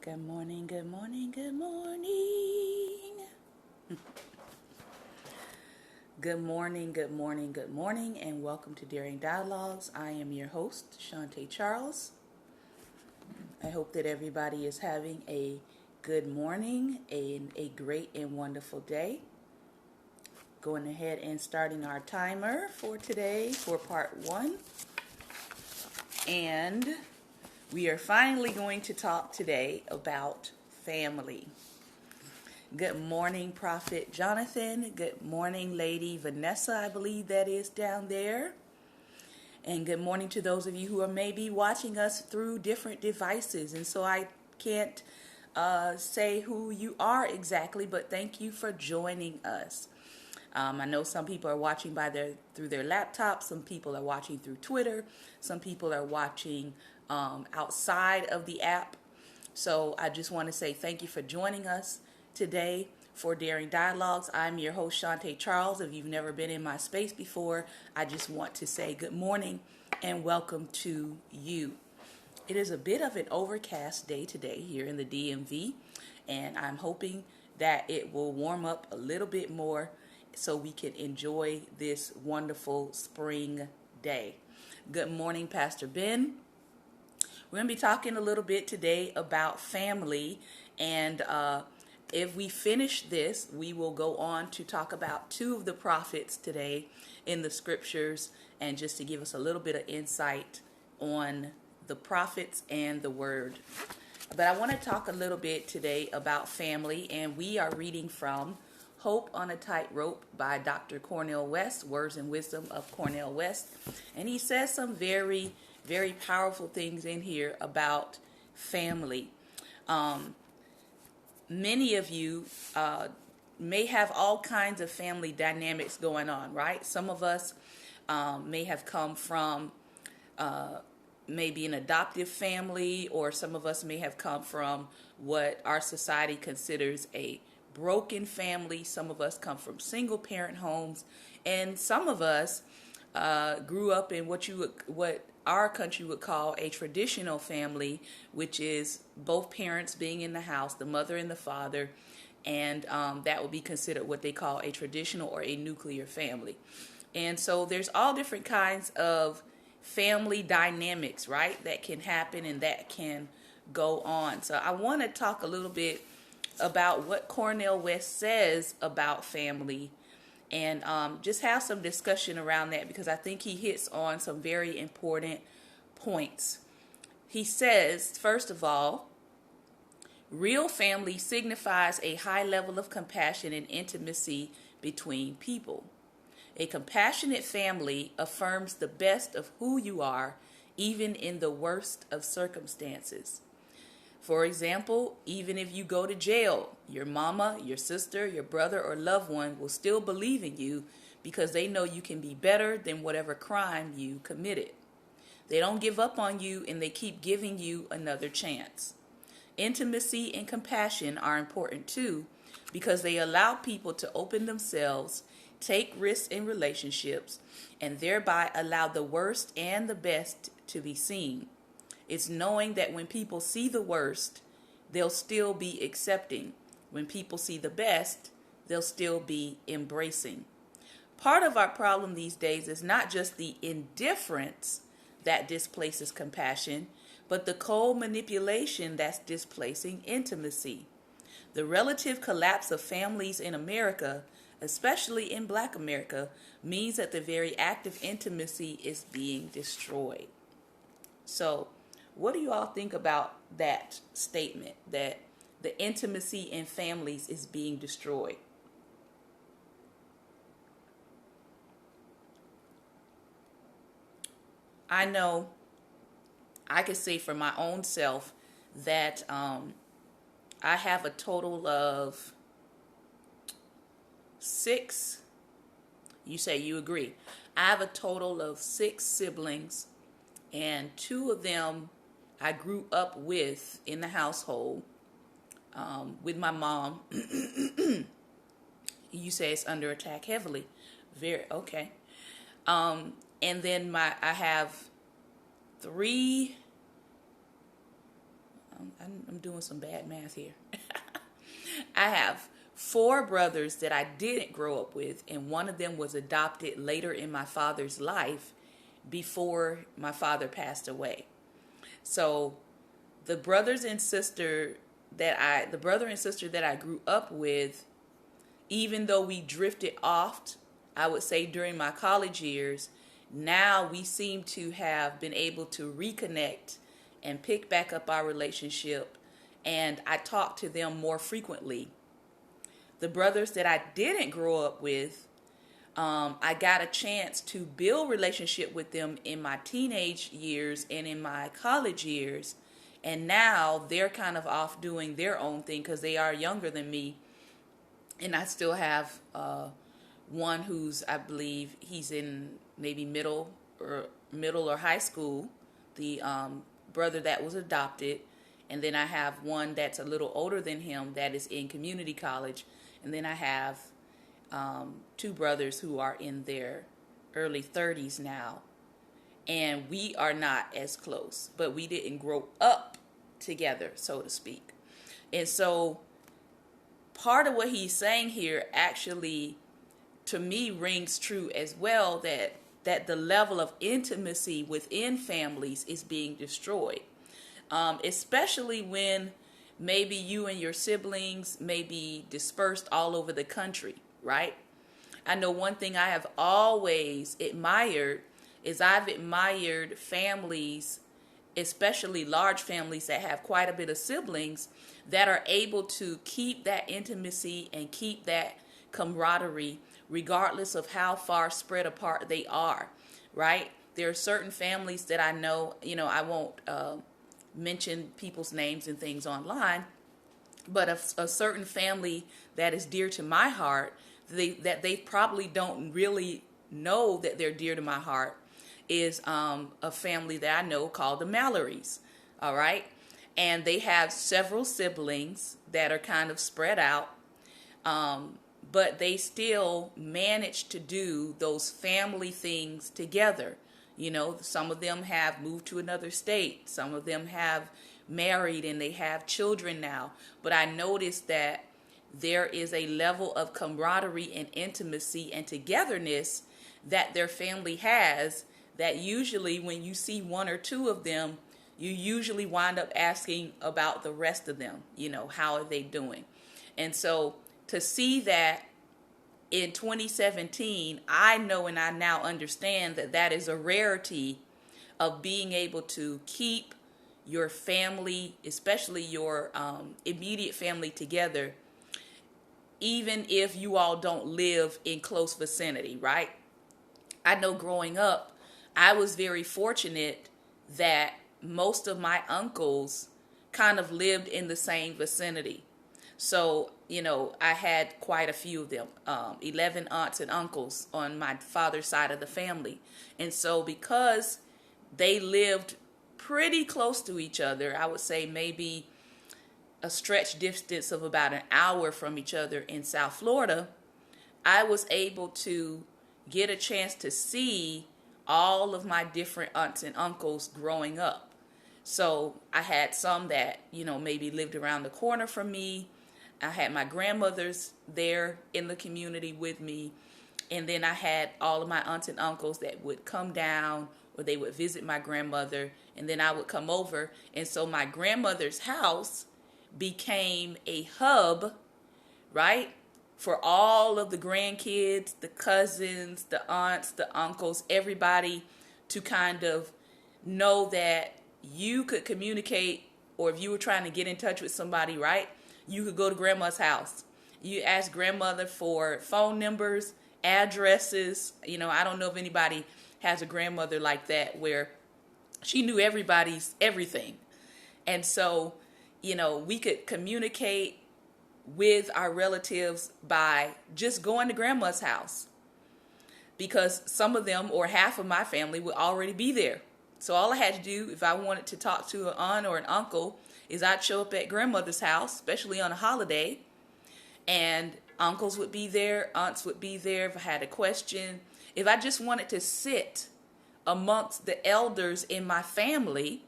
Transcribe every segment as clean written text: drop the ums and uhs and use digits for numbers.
Good morning, good morning, good morning. Good morning, good morning, good morning, and welcome to Daring Dialogues. I am your host, Shantae Charles. I hope that everybody is having a good morning and a great and wonderful day. Going ahead and starting our timer for today for part 1. And we are finally going to talk today about family. Good morning, Prophet Jonathan. Good morning, Lady Vanessa, I believe that is down there. And good morning to those of you who are maybe watching us through different devices. And so I can't say who you are exactly, but thank you for joining us. I know some people are watching through their laptops. Some people are watching through Twitter. Some people are watching outside of the app. So I just want to say thank you for joining us today for Daring Dialogues. I'm your host, Shantae Charles. If you've never been in my space before, I just want to say good morning and welcome to you. It is a bit of an overcast day today here in the DMV, and I'm hoping that it will warm up a little bit more so we can enjoy this wonderful spring day. Good morning, Pastor Ben. We're going to be talking a little bit today about family, and if we finish this, we will go on to talk about 2 of the prophets today in the scriptures, and just to give us a little bit of insight on the prophets and the word. But I want to talk a little bit today about family, and we are reading from Hope on a Tightrope by Dr. Cornel West, Words and Wisdom of Cornel West. And he says some very, very powerful things in here about family. Many of you may have all kinds of family dynamics going on, right? Some of us may have come from maybe an adoptive family, or some of us may have come from what our society considers a broken family. Some of us come from single parent homes, and some of us grew up in what our country would call a traditional family, which is both parents being in the house, the mother and the father, and that would be considered what they call a traditional or a nuclear family. And so there's all different kinds of family dynamics, right, that can happen and that can go on. So I want to talk a little bit about what Cornel West says about family, and just have some discussion around that, because I think he hits on some very important points. He says, first of all, real family signifies a high level of compassion and intimacy between people. A compassionate family affirms the best of who you are, even in the worst of circumstances. For example, even if you go to jail, your mama, your sister, your brother, or loved one will still believe in you because they know you can be better than whatever crime you committed. They don't give up on you, and they keep giving you another chance. Intimacy and compassion are important too, because they allow people to open themselves, take risks in relationships, and thereby allow the worst and the best to be seen. It's knowing that when people see the worst, they'll still be accepting. When people see the best, they'll still be embracing. Part of our problem these days is not just the indifference that displaces compassion, but the cold manipulation that's displacing intimacy. The relative collapse of families in America, especially in Black America, means that the very act of intimacy is being destroyed. So, what do you all think about that statement, that the intimacy in families is being destroyed? I know I could say for my own self that I have a total of 6. You say you agree. I have a total of 6 siblings, and 2 of them I grew up with in the household, with my mom. You say it's under attack heavily. Very okay. And then I have 3 I'm doing some bad math here. I have four brothers that I didn't grow up with, and one of them was adopted later in my father's life before my father passed away. So the the brother and sister that I grew up with, even though we drifted off, I would say during my college years, now we seem to have been able to reconnect and pick back up our relationship, and I talk to them more frequently. The brothers that I didn't grow up with, I got a chance to build relationship with them in my teenage years and in my college years, and now they're kind of off doing their own thing because they are younger than me, and I still have one who's, I believe he's in maybe middle or high school, the brother that was adopted, and then I have one that's a little older than him that is in community college, and then I have two brothers who are in their early 30s now, and we are not as close, but we didn't grow up together, so to speak. And so part of what he's saying here actually, to me, rings true as well, that the level of intimacy within families is being destroyed, especially when maybe you and your siblings may be dispersed all over the country, right? I know one thing I have always admired is I've admired families, especially large families that have quite a bit of siblings, that are able to keep that intimacy and keep that camaraderie regardless of how far spread apart they are, right? There are certain families that I know, I won't mention people's names and things online, but a certain family that is dear to my heart, that they probably don't really know that they're dear to my heart, is a family that I know called the Mallorys, all right? And they have several siblings that are kind of spread out, but they still manage to do those family things together. Some of them have moved to another state. Some of them have married and they have children now. But I noticed that there is a level of camaraderie and intimacy and togetherness that their family has, that usually when you see one or two of them, you usually wind up asking about the rest of them. How are they doing? And so to see that in 2017, I know and I now understand that is a rarity of being able to keep your family, especially your immediate family, together, even if you all don't live in close vicinity, right? I know growing up, I was very fortunate that most of my uncles kind of lived in the same vicinity. So, I had quite a few of them, 11 aunts and uncles on my father's side of the family. And so because they lived pretty close to each other, I would say maybe a stretch distance of about an hour from each other in South Florida, I was able to get a chance to see all of my different aunts and uncles growing up. So I had some that, maybe lived around the corner from me. I had my grandmothers there in the community with me. And then I had all of my aunts and uncles that would come down, or they would visit my grandmother, and then I would come over. And so my grandmother's house became a hub, right, for all of the grandkids, the cousins, the aunts, the uncles, everybody to kind of know that you could communicate, or if you were trying to get in touch with somebody, right, you could go to grandma's house. You ask grandmother for phone numbers, addresses. I don't know if anybody has a grandmother like that where she knew everybody's everything. And so, we could communicate with our relatives by just going to grandma's house, because some of them, or half of my family, would already be there. So all I had to do, if I wanted to talk to an aunt or an uncle, is I'd show up at grandmother's house, especially on a holiday, and uncles would be there, aunts would be there if I had a question. If I just wanted to sit amongst the elders in my family,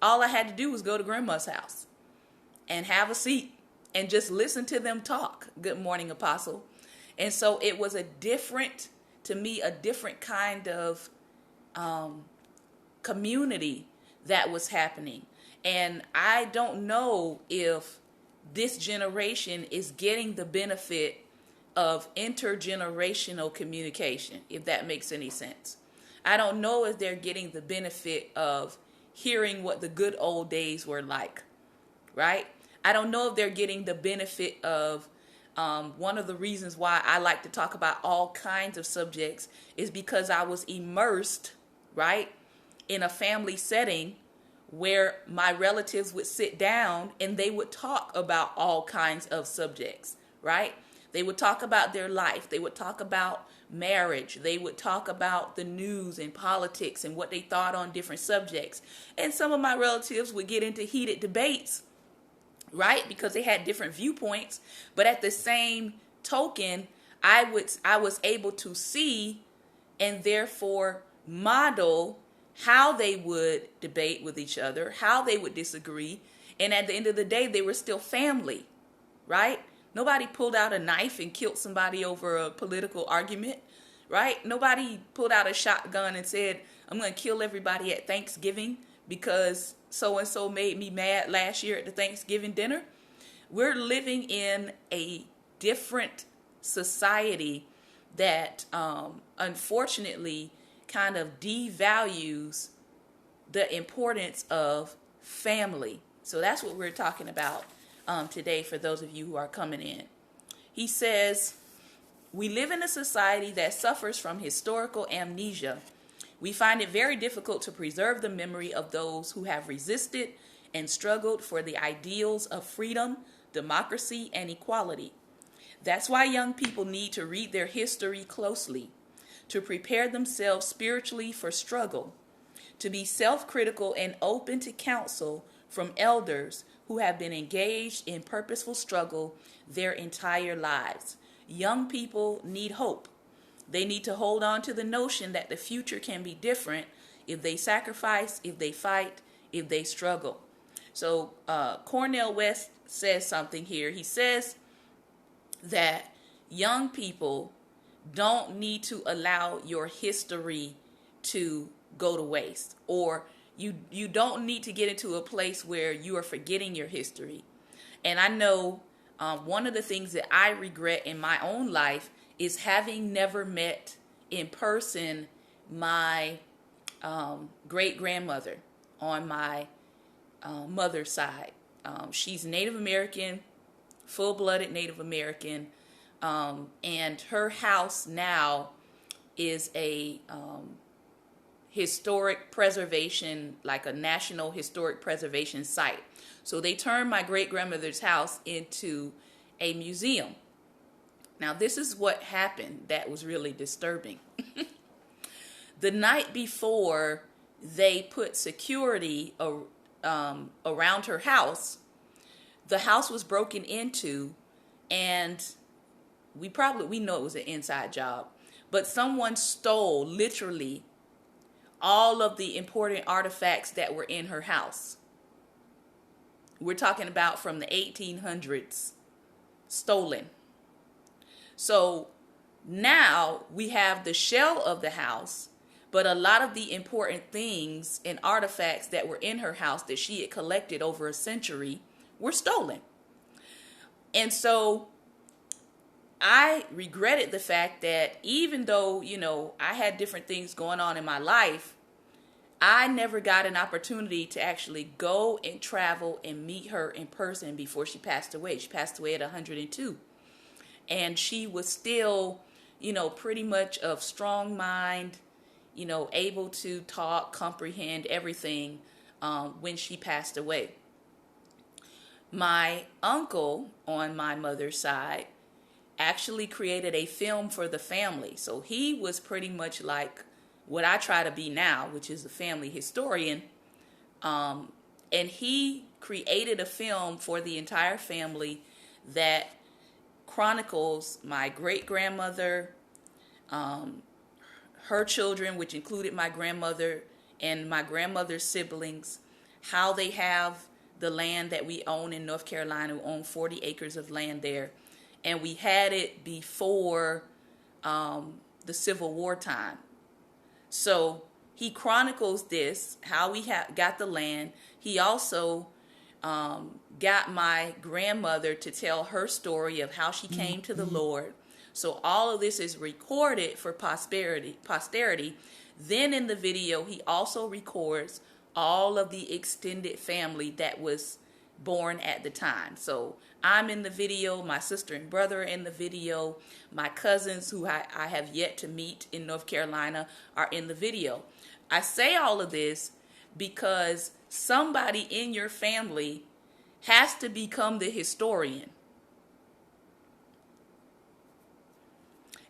all I had to do was go to grandma's house. and have a seat and just listen to them talk. Good morning, Apostle. And so it was to me, a different kind of community that was happening. And I don't know if this generation is getting the benefit of intergenerational communication, if that makes any sense. I don't know if they're getting the benefit of hearing what the good old days were like, right? I don't know if they're getting the benefit of one of the reasons why I like to talk about all kinds of subjects is because I was immersed, right, in a family setting where my relatives would sit down and they would talk about all kinds of subjects, right? They would talk about their life. They would talk about marriage. They would talk about the news and politics and what they thought on different subjects. And some of my relatives would get into heated debates, right? Because they had different viewpoints. But at the same token, I was able to see and therefore model how they would debate with each other, how they would disagree. And at the end of the day, they were still family, right? Nobody pulled out a knife and killed somebody over a political argument, right? Nobody pulled out a shotgun and said, I'm going to kill everybody at Thanksgiving because so-and-so made me mad last year at the Thanksgiving dinner. We're living in a different society that unfortunately kind of devalues the importance of family. So that's what we're talking about today for those of you who are coming in. He says, we live in a society that suffers from historical amnesia. We find it very difficult to preserve the memory of those who have resisted and struggled for the ideals of freedom, democracy, and equality. That's why young people need to read their history closely, to prepare themselves spiritually for struggle, to be self-critical and open to counsel from elders who have been engaged in purposeful struggle their entire lives. Young people need hope. They need to hold on to the notion that the future can be different if they sacrifice, if they fight, if they struggle. So Cornel West says something here. He says that young people don't need to allow your history to go to waste, or you don't need to get into a place where you are forgetting your history. And I know one of the things that I regret in my own life is having never met in person my great-grandmother on my mother's side. She's Native American, full-blooded Native American, and her house now is a historic preservation, like a national historic preservation site. So they turned my great-grandmother's house into a museum. Now, this is what happened that was really disturbing. The night before they put security around her house, the house was broken into, and we know it was an inside job, but someone stole literally all of the important artifacts that were in her house. We're talking about from the 1800s, stolen. So now we have the shell of the house, but a lot of the important things and artifacts that were in her house that she had collected over a century were stolen. And so I regretted the fact that even though, I had different things going on in my life, I never got an opportunity to actually go and travel and meet her in person before she passed away. She passed away at 102. And she was still, pretty much of strong mind, able to talk, comprehend everything when she passed away. My uncle on my mother's side actually created a film for the family. So he was pretty much like what I try to be now, which is a family historian. And he created a film for the entire family that chronicles my great-grandmother, her children, which included my grandmother and my grandmother's siblings, how they have the land that we own in North Carolina. We own 40 acres of land there. And we had it before the Civil War time. So he chronicles this, how we got the land. He also got my grandmother to tell her story of how she came to the Lord. So all of this is recorded for posterity. Then in the video, he also records all of the extended family that was born at the time. So I'm in the video, my sister and brother are in the video, my cousins who I have yet to meet in North Carolina are in the video. I say all of this because somebody in your family has to become the historian.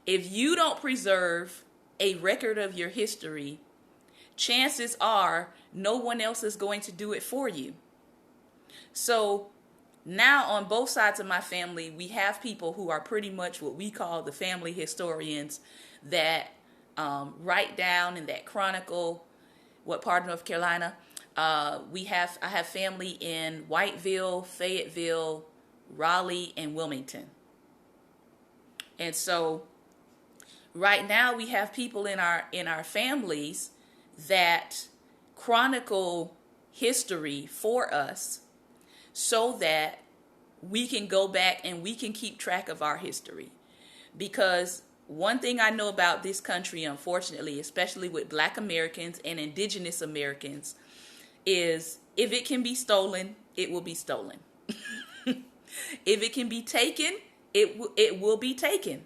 If you don't preserve a record of your history, chances are no one else is going to do it for you. So now on both sides of my family, we have people who are pretty much what we call the family historians that write down and that chronicle what part of North Carolina. I have family in Whiteville, Fayetteville, Raleigh, and Wilmington. And so right now we have people in our families that chronicle history for us so that we can go back and we can keep track of our history. Because one thing I know about this country, unfortunately, especially with Black Americans and Indigenous Americans, is if it can be stolen, it will be stolen. If it can be taken, it will be taken.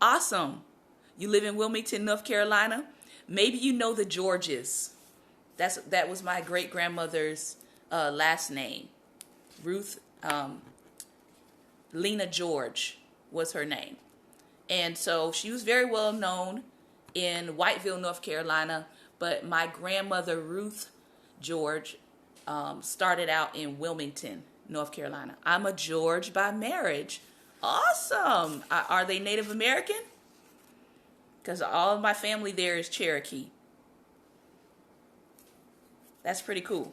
Awesome. You live in Wilmington, North Carolina. Maybe you know the Georges. That was my great grandmother's last name. Ruth Lena George was her name. And so she was very well known in Whiteville, North Carolina. But my grandmother, Ruth George, started out in Wilmington, North Carolina. I'm a George by marriage. Awesome. Are they Native American? Because all of my family there is Cherokee. That's pretty cool.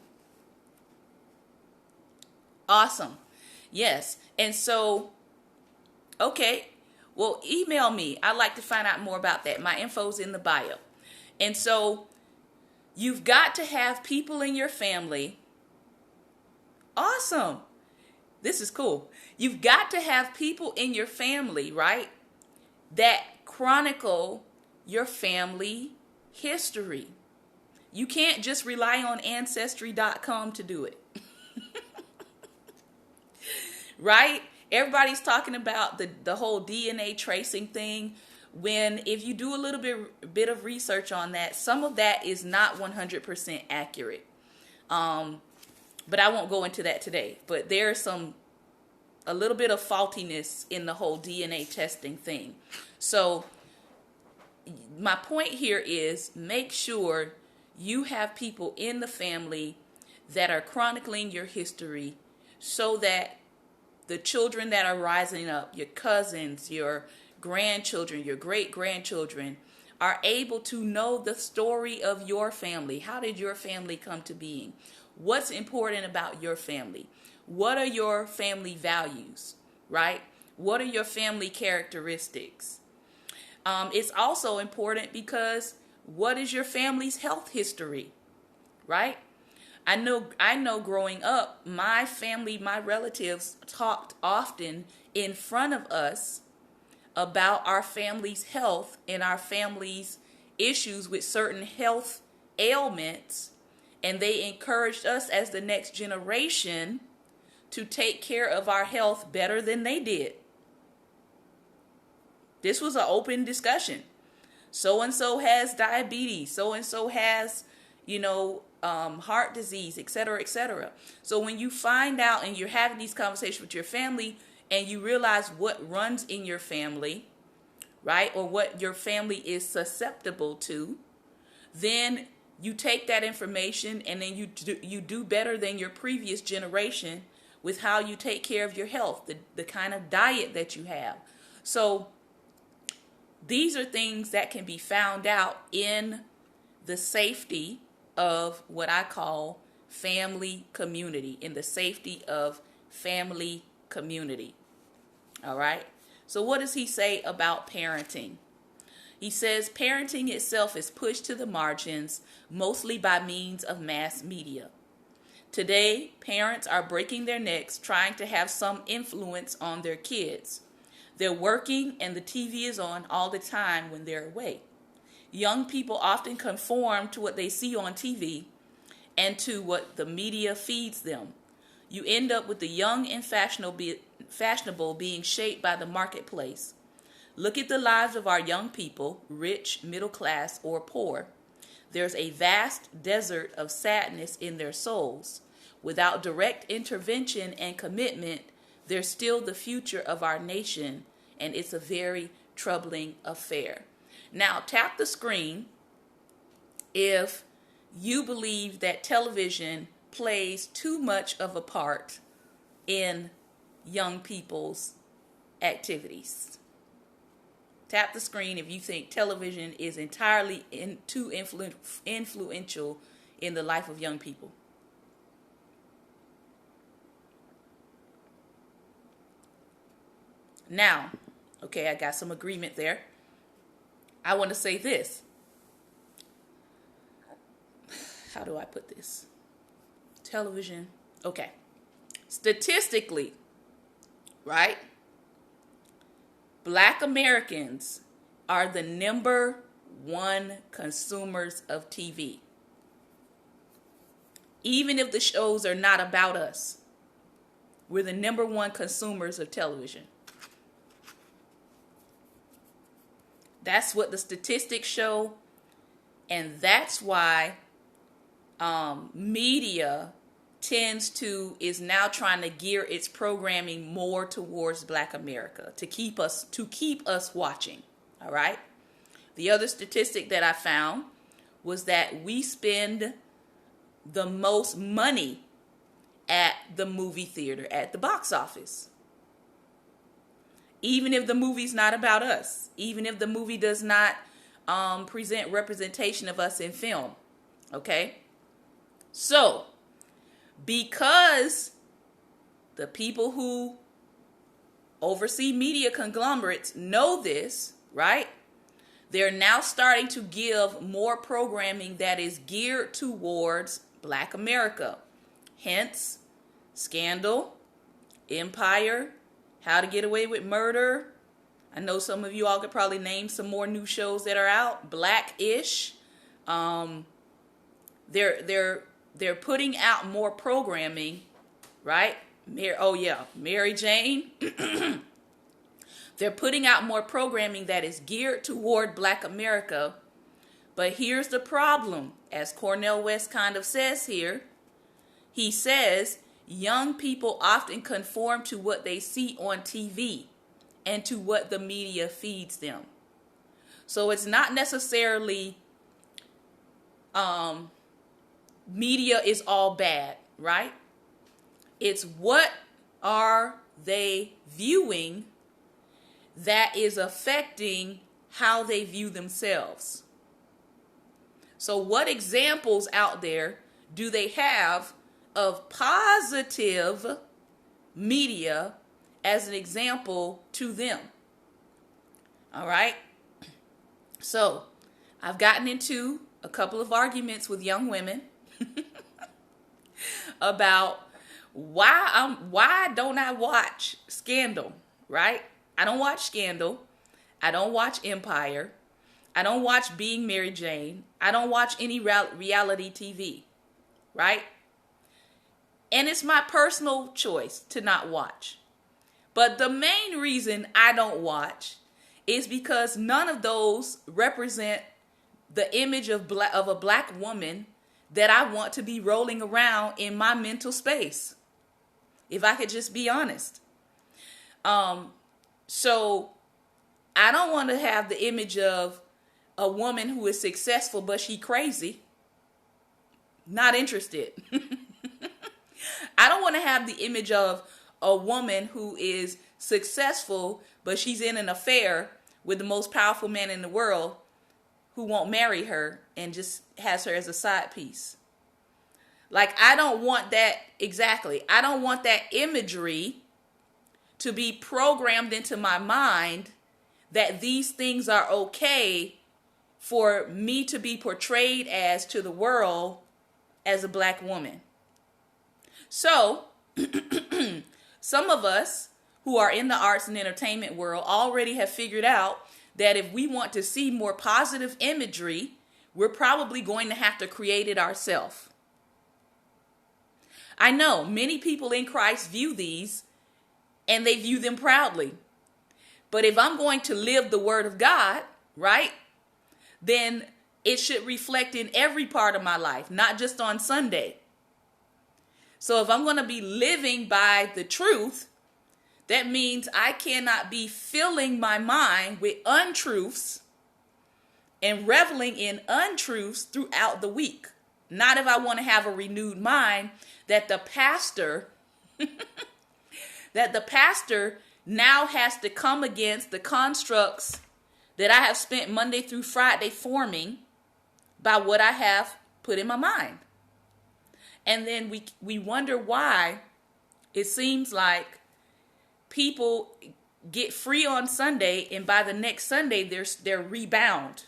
Awesome. Yes. And so, okay. Well, email me. I'd like to find out more about that. My info's in the bio. And so, you've got to have people in your family. Awesome. This is cool. You've got to have people in your family, right, that chronicle your family history. You can't just rely on Ancestry.com to do it. Right? Everybody's talking about the whole DNA tracing thing, when if you do a little bit of research on that, some of that is not 100% accurate. But I won't go into that today. But there's a little bit of faultiness in the whole DNA testing thing. So my point here is make sure you have people in the family that are chronicling your history so that the children that are rising up, your cousins, your grandchildren, your great-grandchildren, are able to know the story of your family. How did your family come to being? What's important about your family? What are your family values, right? What are your family characteristics? It's also important because what is your family's health history, right? I know growing up, my family, my relatives talked often in front of us about our family's health and our family's issues with certain health ailments. And they encouraged us as the next generation to take care of our health better than they did. This was an open discussion. So-and-so has diabetes. So-and-so has, heart disease, etc., etc. So when you find out and you're having these conversations with your family and you realize what runs in your family, right, or what your family is susceptible to, then you take that information and then you do better than your previous generation with how you take care of your health, the kind of diet that you have. So these are things that can be found out in the safety of what I call family community, in the safety of family community. All right. So what does he say about parenting? He says parenting itself is pushed to the margins, mostly by means of mass media. Today, parents are breaking their necks trying to have some influence on their kids. They're working and the TV is on all the time when they're away. Young people often conform to what they see on TV and to what the media feeds them. You end up with the young and fashionable being shaped by the marketplace. Look at the lives of our young people, rich, middle class, or poor. There's a vast desert of sadness in their souls. Without direct intervention and commitment, they're still the future of our nation, and it's a very troubling affair. Now, tap the screen if you believe that television plays too much of a part in young people's activities. Tap the screen if you think television is entirely too influential in the life of young people. Now, okay, I got some agreement there. I want to say this. How do I put this? Television. Okay. Statistically, right? Black Americans are the number one consumers of TV. Even if the shows are not about us, we're the number one consumers of television. That's what the statistics show. And that's why media is now trying to gear its programming more towards Black America to keep us watching. All right. The other statistic that I found was that we spend the most money at the movie theater, at the box office. Even if the movie's not about us, even if the movie does not present representation of us in film. Okay. So, because the people who oversee media conglomerates know this, right? They're now starting to give more programming that is geared towards Black America. Hence, Scandal, Empire, How to Get Away with Murder. I know some of you all could probably name some more new shows that are out. Black-ish. They're putting out more programming, right? Mary Jane. They're putting out more programming that is geared toward Black America. But here's the problem, as Cornel West kind of says here. He says young people often conform to what they see on TV and to what the media feeds them. So it's not necessarily media is all bad, right? It's what are they viewing that is affecting how they view themselves. So what examples out there do they have of positive media as an example to them? All right. So I've gotten into a couple of arguments with young women about why don't I watch Scandal, right? I don't watch Scandal. I don't watch Empire. I don't watch Being Mary Jane. I don't watch any reality TV, right? And it's my personal choice to not watch. But the main reason I don't watch is because none of those represent the image of a Black woman that I want to be rolling around in my mental space. If I could just be honest. So I don't want to have the image of a woman who is successful, but she crazy. Not interested. I don't want to have the image of a woman who is successful, but she's in an affair with the most powerful man in the world who won't marry her and just has her as a side piece. Like, I don't want that, exactly. I don't want that imagery to be programmed into my mind that these things are okay for me to be portrayed as to the world as a black woman. So, some of us who are in the arts and entertainment world already have figured out that if we want to see more positive imagery, we're probably going to have to create it ourselves. I know many people in Christ view these and they view them proudly. But if I'm going to live the word of God, right, then it should reflect in every part of my life, not just on Sunday. So if I'm going to be living by the truth, that means I cannot be filling my mind with untruths and reveling in untruths throughout the week. Not if I want to have a renewed mind that the pastor now has to come against the constructs that I have spent Monday through Friday forming by what I have put in my mind. And then we wonder why it seems like people get free on Sunday and by the next Sunday they're rebound.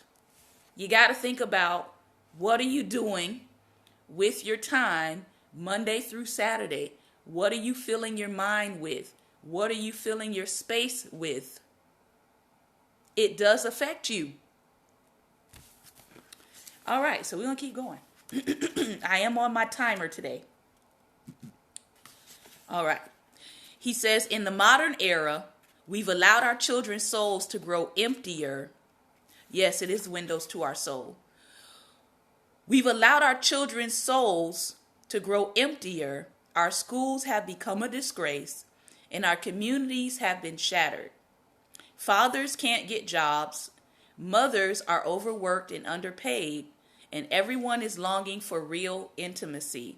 You got to think about, what are you doing with your time Monday through Saturday? What are you filling your mind with? What are you filling your space with? It does affect you. All right, so we're going to keep going. I am on my timer today. All right. He says, in the modern era, we've allowed our children's souls to grow emptier. Yes, it is windows to our soul. We've allowed our children's souls to grow emptier. Our schools have become a disgrace, and our communities have been shattered. Fathers can't get jobs. Mothers are overworked and underpaid, and everyone is longing for real intimacy.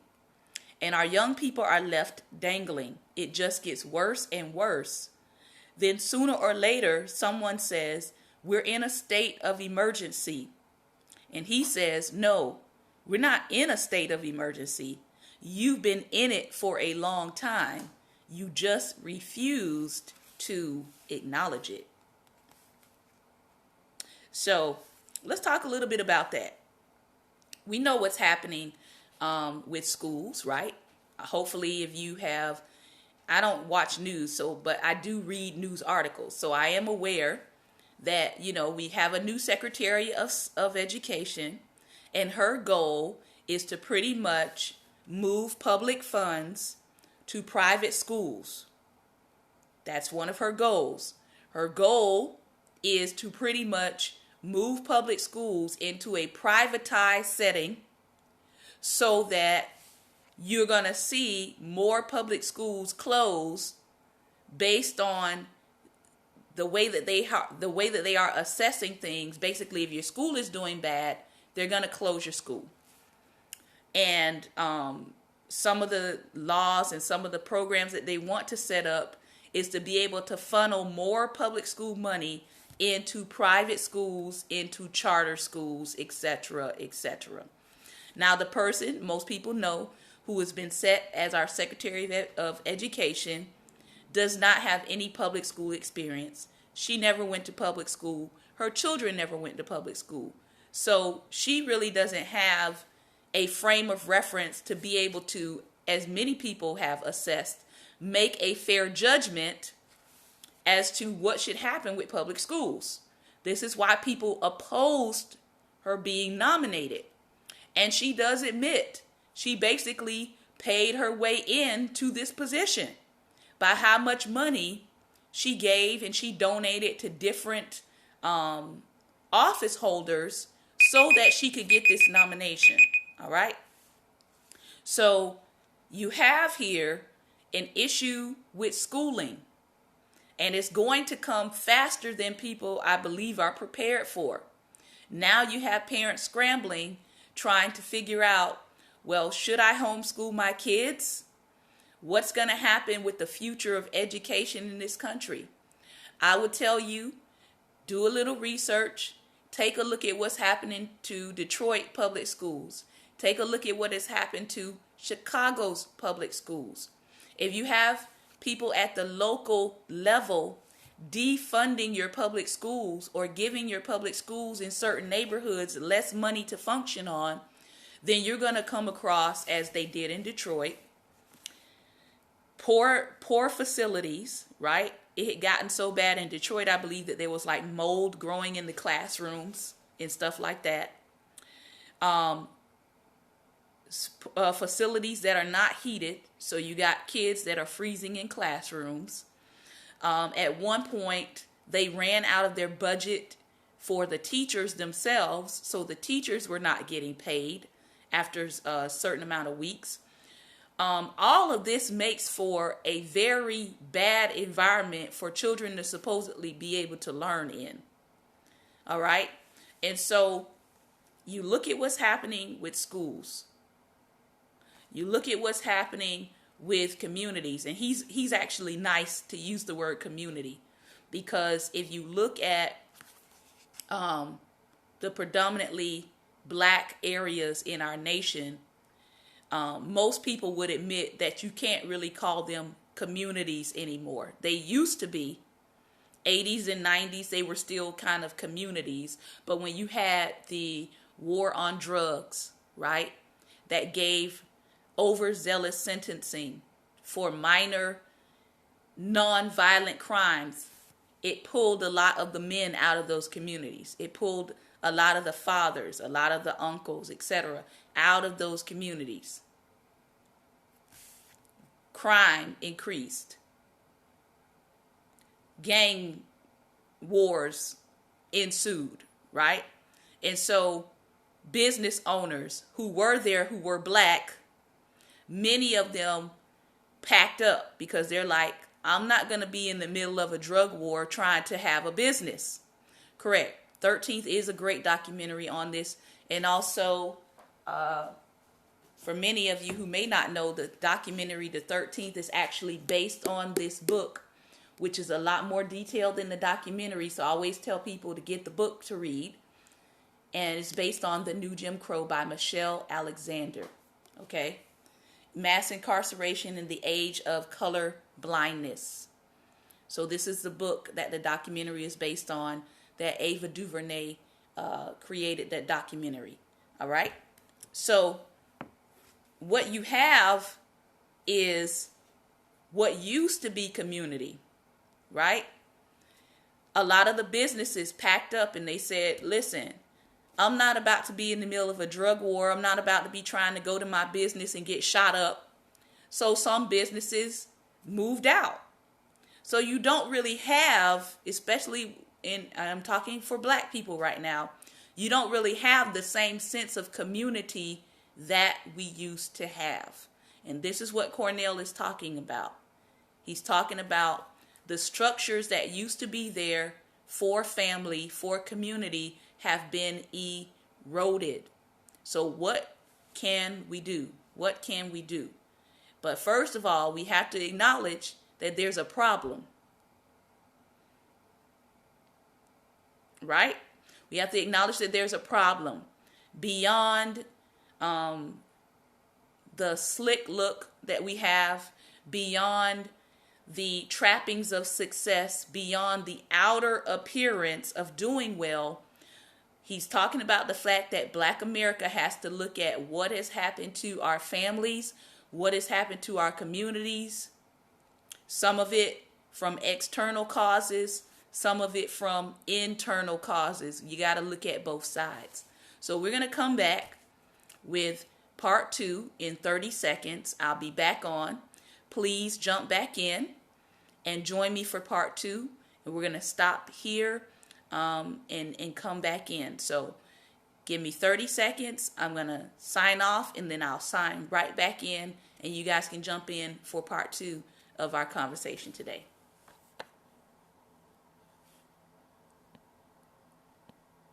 And our young people are left dangling. It just gets worse and worse. Then sooner or later, someone says, we're in a state of emergency. And he says, no, we're not in a state of emergency. You've been in it for a long time. You just refused to acknowledge it. So let's talk a little bit about that. We know what's happening with schools, right? Hopefully, if you have, I don't watch news, but I do read news articles. So I am aware that, we have a new Secretary of Education, and her goal is to pretty much move public funds to private schools. That's one of her goals. Her goal is to pretty much move public schools into a privatized setting so that you're going to see more public schools close based on the way that they are assessing things. Basically, if your school is doing bad, they're going to close your school. And some of the laws and some of the programs that they want to set up is to be able to funnel more public school money into private schools, into charter schools, etc., etc. Now, the person most people know who has been set as our Secretary of Education does not have any public school experience. She never went to public school. Her children never went to public school. So she really doesn't have a frame of reference to be able to, as many people have assessed, make a fair judgment as to what should happen with public schools. This is why people opposed her being nominated. And she does admit she basically paid her way into this position by how much money she gave and she donated to different office holders so that she could get this nomination. All right. So you have here an issue with schooling, and it's going to come faster than people, I believe, are prepared for. Now you have parents scrambling, trying to figure out, well, should I homeschool my kids? What's going to happen with the future of education in this country? I would tell you, do a little research. Take a look at what's happening to Detroit public schools. Take a look at what has happened to Chicago's public schools. If you have people at the local level defunding your public schools or giving your public schools in certain neighborhoods less money to function on, then you're going to come across, as they did in Detroit, poor facilities, right? It had gotten so bad in Detroit, I believe, that there was like mold growing in the classrooms and stuff like that. Facilities that are not heated, so you got kids that are freezing in classrooms. At one point, they ran out of their budget for the teachers themselves, so the teachers were not getting paid after a certain amount of weeks. All of this makes for a very bad environment for children to supposedly be able to learn in. All right? And so you look at what's happening with schools. You look at what's happening with communities. And he's actually nice to use the word community, because if you look at the predominantly black areas in our nation, most people would admit that you can't really call them communities anymore. They used to be. 80s and 90s, they were still kind of communities. But when you had the war on drugs, right, that gave overzealous sentencing for minor non-violent crimes, it pulled a lot of the men out of those communities. It pulled a lot of the fathers, a lot of the uncles, etc., out of those communities. Crime increased. Gang wars ensued, right? And so business owners who were there, who were black, many of them packed up because they're like, I'm not going to be in the middle of a drug war trying to have a business. Correct. 13th is a great documentary on this. And also, for many of you who may not know, the documentary, The 13th, is actually based on this book, which is a lot more detailed than the documentary. So I always tell people to get the book to read. And it's based on The New Jim Crow by Michelle Alexander. Okay? Mass incarceration in the age of color blindness. So this is the book that the documentary is based on, that Ava DuVernay created that documentary. All right? So what you have is what used to be community, right? A lot of the businesses packed up and they said, listen, I'm not about to be in the middle of a drug war. I'm not about to be trying to go to my business and get shot up. So some businesses moved out. So you don't really have, especially I'm talking for black people right now, you don't really have the same sense of community that we used to have. And this is what Cornell is talking about. He's talking about the structures that used to be there for family, for community, have been eroded. So what can we do? What can we do? But first of all, we have to acknowledge that there's a problem. Right? We have to acknowledge that there's a problem beyond the slick look that we have, beyond the trappings of success, beyond the outer appearance of doing well. He's talking about the fact that Black America has to look at what has happened to our families, what has happened to our communities, some of it from external causes, some of it from internal causes. You got to look at both sides. So we're going to come back with part 2 in 30 seconds. I'll be back on. Please jump back in and join me for part 2. And we're going to stop here and come back in. So give me 30 seconds. I'm going to sign off and then I'll sign right back in. And you guys can jump in for part 2 of our conversation today.